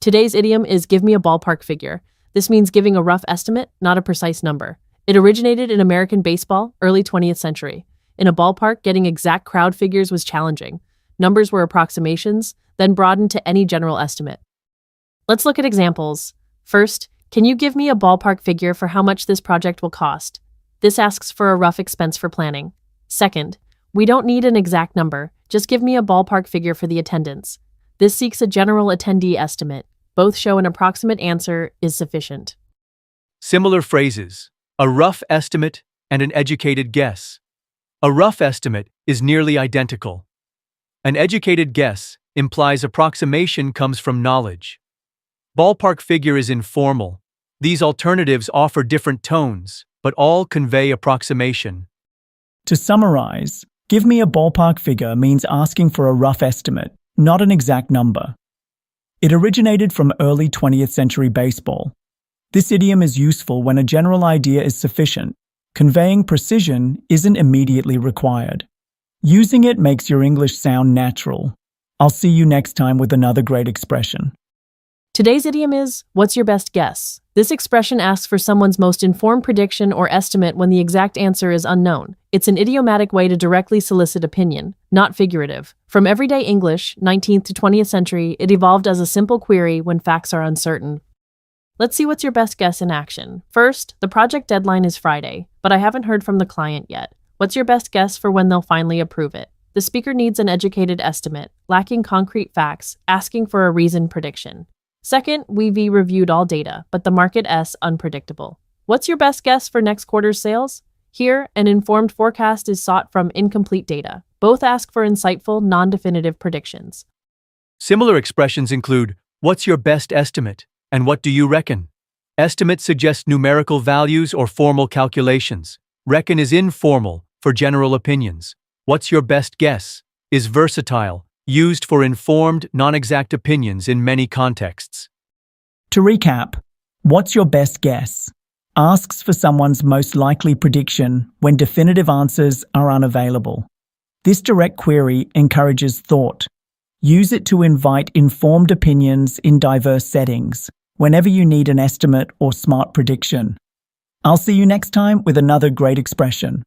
Today's idiom is give me a ballpark figure. This means giving a rough estimate, not a precise number. It originated in American baseball, early 20th century. In a ballpark, getting exact crowd figures was challenging. Numbers were approximations, then broadened to any general estimate. Let's look at examples. First, can you give me a ballpark figure for how much this project will cost? This asks for a rough expense for planning. Second, we don't need an exact number, just give me a ballpark figure for the attendance. This seeks a general attendee estimate. Both show an approximate answer is sufficient. Similar phrases, a rough estimate and an educated guess. A rough estimate is nearly identical. An educated guess implies approximation comes from knowledge. Ballpark figure is informal. These alternatives offer different tones, but all convey approximation. To summarize, give me a ballpark figure means asking for a rough estimate, not an exact number. It originated from early 20th century baseball. This idiom is useful when a general idea is sufficient. Conveying precision isn't immediately required. Using it makes your English sound natural. I'll see you next time with another great expression. Today's idiom is, what's your best guess? This expression asks for someone's most informed prediction or estimate when the exact answer is unknown. It's an idiomatic way to directly solicit opinion, not figurative. From everyday English, 19th to 20th century, it evolved as a simple query when facts are uncertain. Let's see what's your best guess in action. First, the project deadline is Friday, but I haven't heard from the client yet. What's your best guess for when they'll finally approve it? The speaker needs an educated estimate, lacking concrete facts, asking for a reasoned prediction. Second, we reviewed all data, but the market S unpredictable. What's your best guess for next quarter's sales? Here, an informed forecast is sought from incomplete data. Both ask for insightful, non-definitive predictions. Similar expressions include, what's your best estimate? And what do you reckon? Estimate suggests numerical values or formal calculations. Reckon is informal, for general opinions. What's your best guess? Is versatile, used for informed, non-exact opinions in many contexts. To recap, what's your best guess? Asks for someone's most likely prediction when definitive answers are unavailable. This direct query encourages thought. Use it to invite informed opinions in diverse settings, whenever you need an estimate or smart prediction. I'll see you next time with another great expression.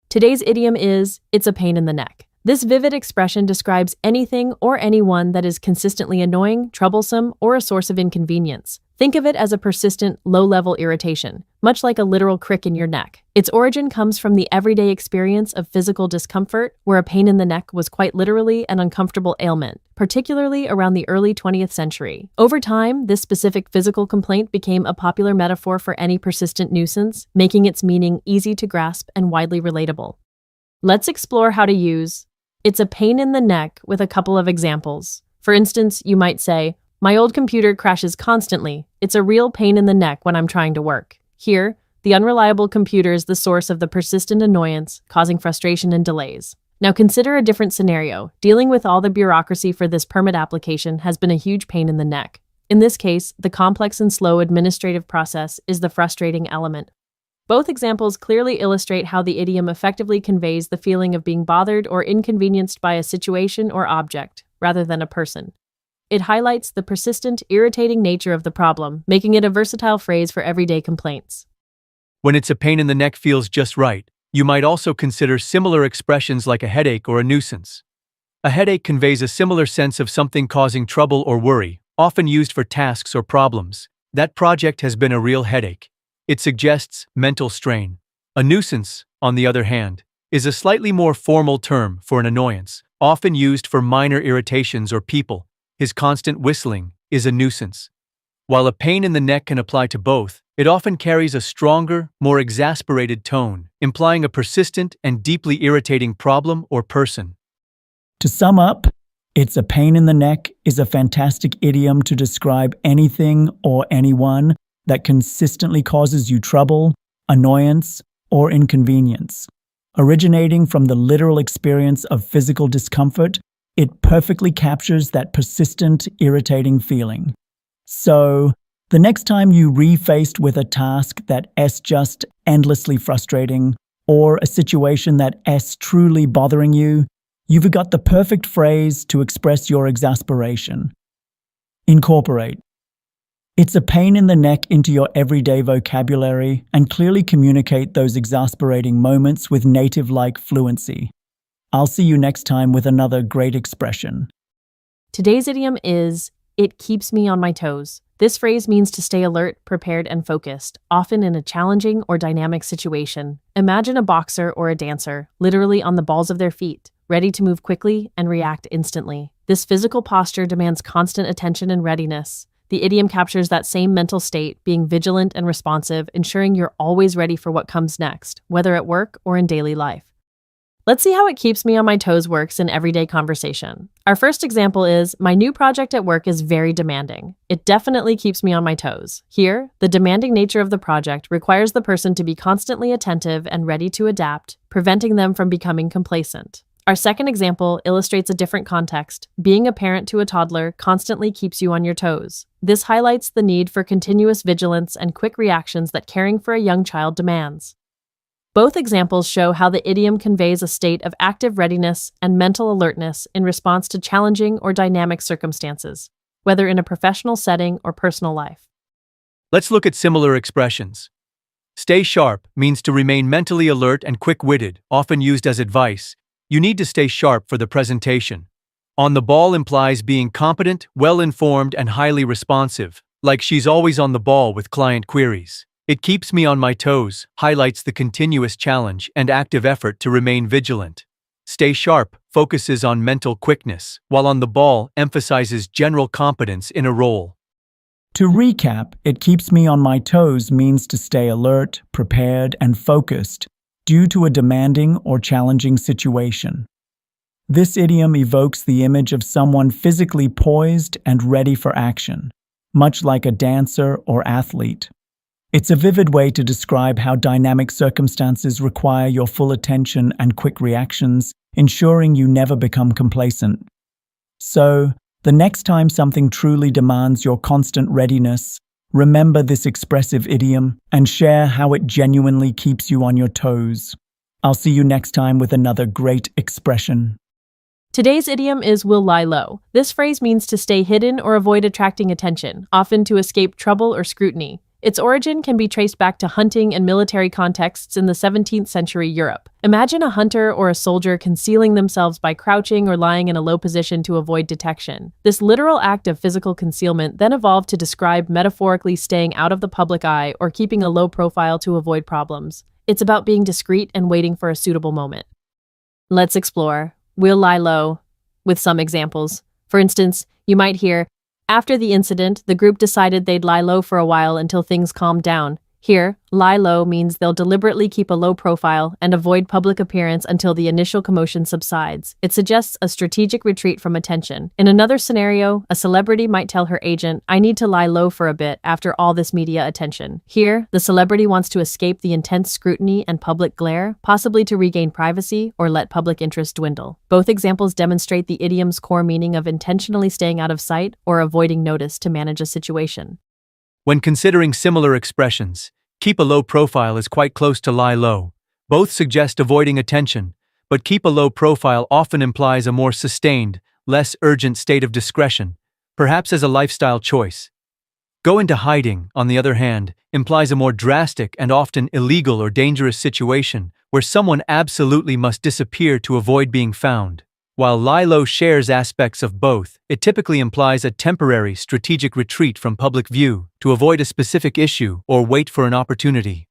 Today's idiom is, it's a pain in the neck. This vivid expression describes anything or anyone that is consistently annoying, troublesome, or a source of inconvenience. Think of it as a persistent, low-level irritation, much like a literal crick in your neck. Its origin comes from the everyday experience of physical discomfort, where a pain in the neck was quite literally an uncomfortable ailment, particularly around the early 20th century. Over time, this specific physical complaint became a popular metaphor for any persistent nuisance, making its meaning easy to grasp and widely relatable. Let's explore how to use it's a pain in the neck with a couple of examples. For instance, you might say, my old computer crashes constantly. It's a real pain in the neck when I'm trying to work. Here, the unreliable computer is the source of the persistent annoyance, causing frustration and delays. Now consider a different scenario. Dealing with all the bureaucracy for this permit application has been a huge pain in the neck. In this case, the complex and slow administrative process is the frustrating element. Both examples clearly illustrate how the idiom effectively conveys the feeling of being bothered or inconvenienced by a situation or object, rather than a person. It highlights the persistent, irritating nature of the problem, making it a versatile phrase for everyday complaints. When it's a pain in the neck feels just right, you might also consider similar expressions like a headache or a nuisance. A headache conveys a similar sense of something causing trouble or worry, often used for tasks or problems. That project has been a real headache. It suggests mental strain. A nuisance, on the other hand, is a slightly more formal term for an annoyance, often used for minor irritations or people. His constant whistling is a nuisance. While a pain in the neck can apply to both, it often carries a stronger, more exasperated tone, implying a persistent and deeply irritating problem or person. To sum up, it's a pain in the neck is a fantastic idiom to describe anything or anyone that consistently causes you trouble, annoyance, or inconvenience. Originating from the literal experience of physical discomfort, it perfectly captures that persistent, irritating feeling. So, the next time you re-faced with a task that is just endlessly frustrating, or a situation that is truly bothering you, you've got the perfect phrase to express your exasperation. Incorporate. It's a pain in the neck into your everyday vocabulary and clearly communicate those exasperating moments with native-like fluency. I'll see you next time with another great expression. Today's idiom is, it keeps me on my toes. This phrase means to stay alert, prepared, and focused, often in a challenging or dynamic situation. Imagine a boxer or a dancer, literally on the balls of their feet, ready to move quickly and react instantly. This physical posture demands constant attention and readiness. The idiom captures that same mental state, being vigilant and responsive, ensuring you're always ready for what comes next, whether at work or in daily life. Let's see how it keeps me on my toes works in everyday conversation. Our first example is, my new project at work is very demanding. It definitely keeps me on my toes. Here, the demanding nature of the project requires the person to be constantly attentive and ready to adapt, preventing them from becoming complacent. Our second example illustrates a different context. Being a parent to a toddler constantly keeps you on your toes. This highlights the need for continuous vigilance and quick reactions that caring for a young child demands. Both examples show how the idiom conveys a state of active readiness and mental alertness in response to challenging or dynamic circumstances, whether in a professional setting or personal life. Let's look at similar expressions. Stay sharp means to remain mentally alert and quick-witted, often used as advice. You need to stay sharp for the presentation. On the ball implies being competent, well-informed, and highly responsive, like she's always on the ball with client queries. It keeps me on my toes highlights the continuous challenge and active effort to remain vigilant. Stay sharp focuses on mental quickness, while on the ball emphasizes general competence in a role. To recap, it keeps me on my toes means to stay alert, prepared, and focused due to a demanding or challenging situation. This idiom evokes the image of someone physically poised and ready for action, much like a dancer or athlete. It's a vivid way to describe how dynamic circumstances require your full attention and quick reactions, ensuring you never become complacent. So, the next time something truly demands your constant readiness, remember this expressive idiom and share how it genuinely keeps you on your toes. I'll see you next time with another great expression. Today's idiom is will lie low. This phrase means to stay hidden or avoid attracting attention, often to escape trouble or scrutiny. Its origin can be traced back to hunting and military contexts in the 17th century Europe. Imagine a hunter or a soldier concealing themselves by crouching or lying in a low position to avoid detection. This literal act of physical concealment then evolved to describe metaphorically staying out of the public eye or keeping a low profile to avoid problems. It's about being discreet and waiting for a suitable moment. Let's explore will lie low with some examples. For instance, you might hear, after the incident, the group decided they'd lie low for a while until things calmed down. Here, lie low means they'll deliberately keep a low profile and avoid public appearance until the initial commotion subsides. It suggests a strategic retreat from attention. In another scenario, a celebrity might tell her agent, I need to lie low for a bit after all this media attention. Here, the celebrity wants to escape the intense scrutiny and public glare, possibly to regain privacy or let public interest dwindle. Both examples demonstrate the idiom's core meaning of intentionally staying out of sight or avoiding notice to manage a situation. When considering similar expressions, keep a low profile is quite close to lie low. Both suggest avoiding attention, but keep a low profile often implies a more sustained, less urgent state of discretion, perhaps as a lifestyle choice. Go into hiding, on the other hand, implies a more drastic and often illegal or dangerous situation where someone absolutely must disappear to avoid being found. While lie low shares aspects of both, it typically implies a temporary strategic retreat from public view to avoid a specific issue or wait for an opportunity.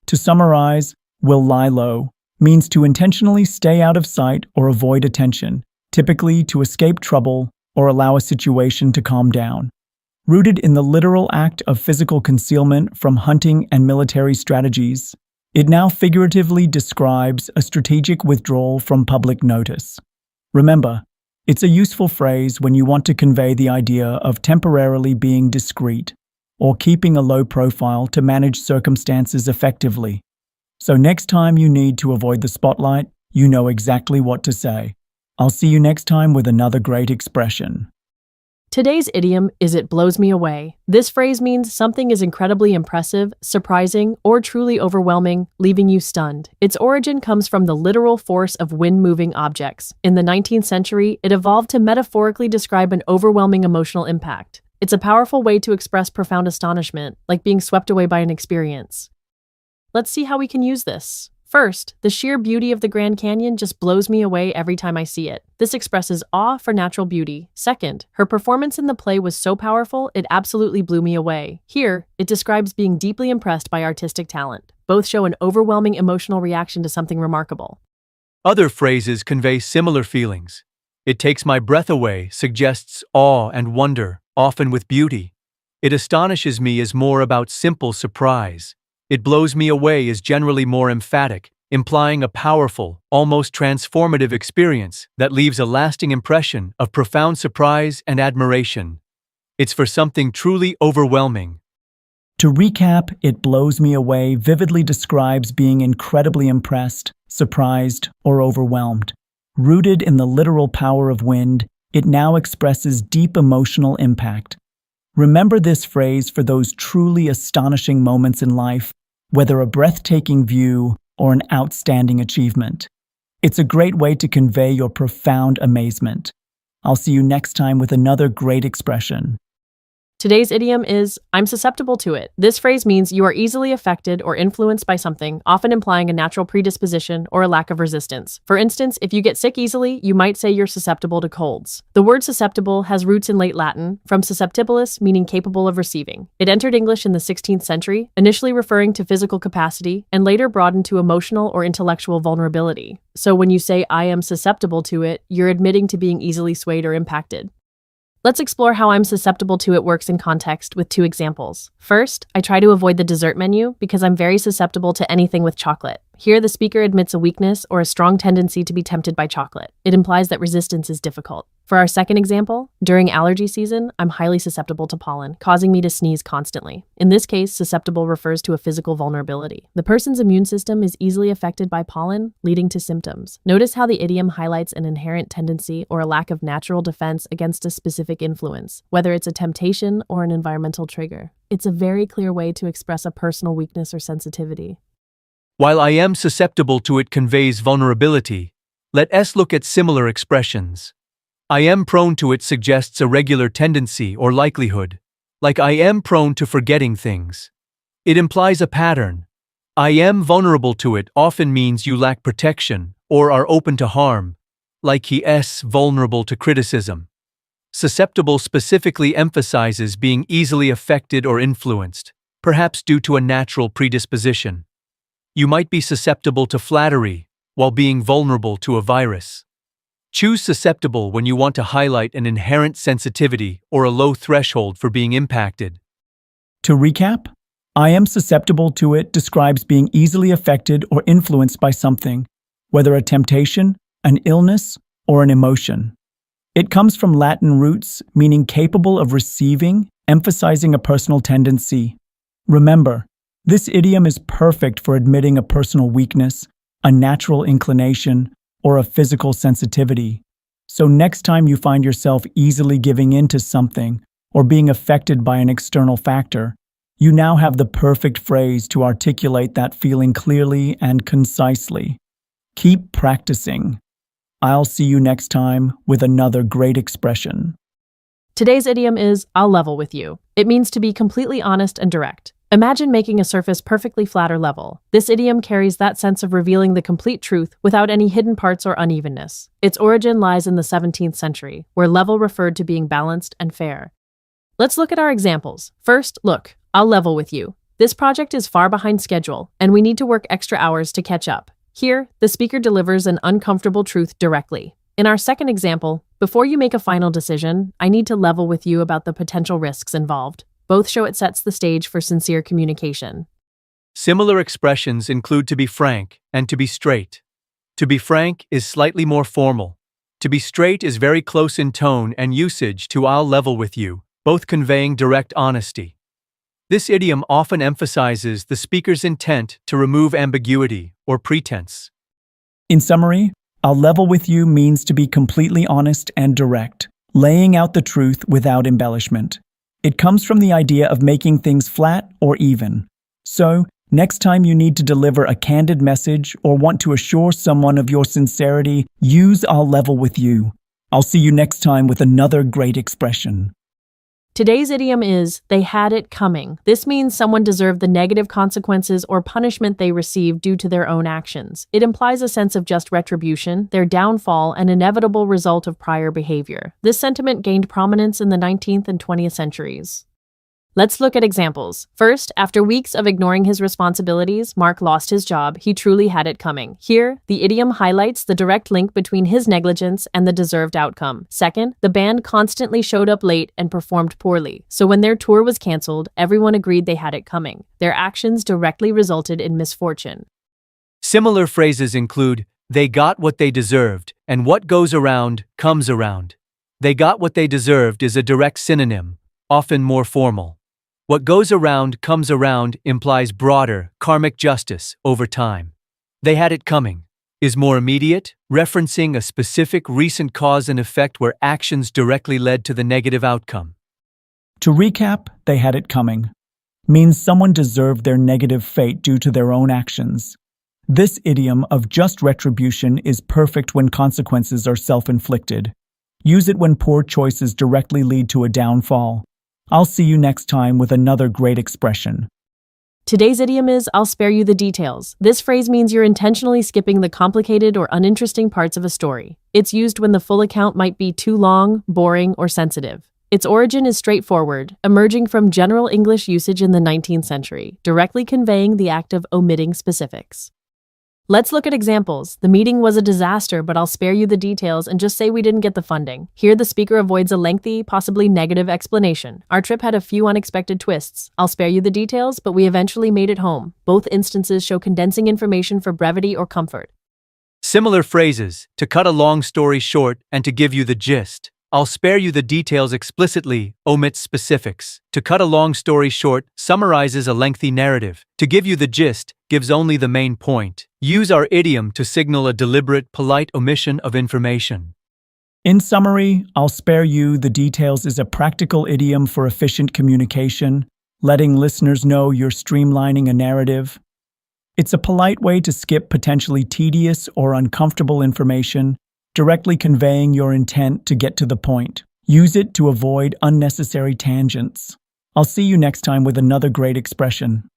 To summarize, will lie low means to intentionally stay out of sight or avoid attention, typically to escape trouble or allow a situation to calm down. Rooted in the literal act of physical concealment from hunting and military strategies, it now figuratively describes a strategic withdrawal from public notice. Remember, it's a useful phrase when you want to convey the idea of temporarily being discreet or keeping a low profile to manage circumstances effectively. So next time you need to avoid the spotlight, you know exactly what to say. I'll see you next time with another great expression. Today's idiom is "it blows me away." This phrase means something is incredibly impressive, surprising, or truly overwhelming, leaving you stunned. Its origin comes from the literal force of wind-moving objects. In the 19th century, it evolved to metaphorically describe an overwhelming emotional impact. It's a powerful way to express profound astonishment, like being swept away by an experience. Let's see how we can use this. First, the sheer beauty of the Grand Canyon just blows me away every time I see it. This expresses awe for natural beauty. Second, her performance in the play was so powerful, it absolutely blew me away. Here, it describes being deeply impressed by artistic talent. Both show an overwhelming emotional reaction to something remarkable. Other phrases convey similar feelings. It takes my breath away suggests awe and wonder, often with beauty. It astonishes me is more about simple surprise. It blows me away is generally more emphatic, implying a powerful, almost transformative experience that leaves a lasting impression of profound surprise and admiration. It's for something truly overwhelming. To recap, it blows me away vividly describes being incredibly impressed, surprised, or overwhelmed. Rooted in the literal power of wind, it now expresses deep emotional impact. Remember this phrase for those truly astonishing moments in life, whether a breathtaking view or an outstanding achievement. It's a great way to convey your profound amazement. I'll see you next time with another great expression. Today's idiom is "I'm susceptible to it." This phrase means you are easily affected or influenced by something, often implying a natural predisposition or a lack of resistance. For instance, if you get sick easily, you might say you're susceptible to colds. The word susceptible has roots in late Latin, from susceptibilis, meaning capable of receiving. It entered English in the 16th century, initially referring to physical capacity, and later broadened to emotional or intellectual vulnerability. So when you say "I am susceptible to it," you're admitting to being easily swayed or impacted. Let's explore how "I'm susceptible to it" works in context with two examples. First, I try to avoid the dessert menu because I'm very susceptible to anything with chocolate. Here, the speaker admits a weakness or a strong tendency to be tempted by chocolate. It implies that resistance is difficult. For our second example, during allergy season, I'm highly susceptible to pollen, causing me to sneeze constantly. In this case, susceptible refers to a physical vulnerability. The person's immune system is easily affected by pollen, leading to symptoms. Notice how the idiom highlights an inherent tendency or a lack of natural defense against a specific influence, whether it's a temptation or an environmental trigger. It's a very clear way to express a personal weakness or sensitivity. While "I am susceptible to it" conveys vulnerability, let us look at similar expressions. "I am prone to it" suggests a regular tendency or likelihood, like "I am prone to forgetting things." It implies a pattern. "I am vulnerable to it" often means you lack protection or are open to harm, like he is vulnerable to criticism. Susceptible specifically emphasizes being easily affected or influenced, perhaps due to a natural predisposition. You might be susceptible to flattery while being vulnerable to a virus. Choose susceptible when you want to highlight an inherent sensitivity or a low threshold for being impacted. To recap, "I am susceptible to it" describes being easily affected or influenced by something, whether a temptation, an illness, or an emotion. It comes from Latin roots meaning capable of receiving, emphasizing a personal tendency. Remember, this idiom is perfect for admitting a personal weakness, a natural inclination, or a physical sensitivity. So next time you find yourself easily giving in to something or being affected by an external factor, you now have the perfect phrase to articulate that feeling clearly and concisely. Keep practicing. I'll see you next time with another great expression. Today's idiom is "I'll level with you." It means to be completely honest and direct. Imagine making a surface perfectly flat or level. This idiom carries that sense of revealing the complete truth without any hidden parts or unevenness. Its origin lies in the 17th century, where level referred to being balanced and fair. Let's look at our examples. First, look, "I'll level with you." This project is far behind schedule, and we need to work extra hours to catch up. Here, the speaker delivers an uncomfortable truth directly. In our second example, "Before you make a final decision, I need to level with you about the potential risks involved." Both show it sets the stage for sincere communication. Similar expressions include "to be frank" and "to be straight." To be frank is slightly more formal. To be straight is very close in tone and usage to "I'll level with you," both conveying direct honesty. This idiom often emphasizes the speaker's intent to remove ambiguity or pretense. In summary, "I'll level with you" means to be completely honest and direct, laying out the truth without embellishment. It comes from the idea of making things flat or even. So, next time you need to deliver a candid message or want to assure someone of your sincerity, use "I'll level with you." I'll see you next time with another great expression. Today's idiom is, they had it coming. This means someone deserved the negative consequences or punishment they received due to their own actions. It implies a sense of just retribution, their downfall, an inevitable result of prior behavior. This sentiment gained prominence in the 19th and 20th centuries. Let's look at examples. First, after weeks of ignoring his responsibilities, Mark lost his job. He truly had it coming. Here, the idiom highlights the direct link between his negligence and the deserved outcome. Second, the band constantly showed up late and performed poorly. So when their tour was canceled, everyone agreed they had it coming. Their actions directly resulted in misfortune. Similar phrases include, they got what they deserved, and what goes around, comes around. They got what they deserved is a direct synonym, often more formal. What goes around comes around implies broader, karmic justice over time. They had it coming is more immediate, referencing a specific recent cause and effect where actions directly led to the negative outcome. To recap, they had it coming means someone deserved their negative fate due to their own actions. This idiom of just retribution is perfect when consequences are self-inflicted. Use it when poor choices directly lead to a downfall. I'll see you next time with another great expression. Today's idiom is, I'll spare you the details. This phrase means you're intentionally skipping the complicated or uninteresting parts of a story. It's used when the full account might be too long, boring, or sensitive. Its origin is straightforward, emerging from general English usage in the 19th century, directly conveying the act of omitting specifics. Let's look at examples. The meeting was a disaster, but I'll spare you the details and just say we didn't get the funding. Here, the speaker avoids a lengthy, possibly negative explanation. Our trip had a few unexpected twists. I'll spare you the details, but we eventually made it home. Both instances show condensing information for brevity or comfort. Similar phrases, to cut a long story short and to give you the gist. I'll spare you the details explicitly, omits specifics. To cut a long story short summarizes a lengthy narrative. To give you the gist gives only the main point. Use our idiom to signal a deliberate, polite omission of information. In summary, I'll spare you the details is a practical idiom for efficient communication, letting listeners know you're streamlining a narrative. It's a polite way to skip potentially tedious or uncomfortable information, directly conveying your intent to get to the point. Use it to avoid unnecessary tangents. I'll see you next time with another great expression.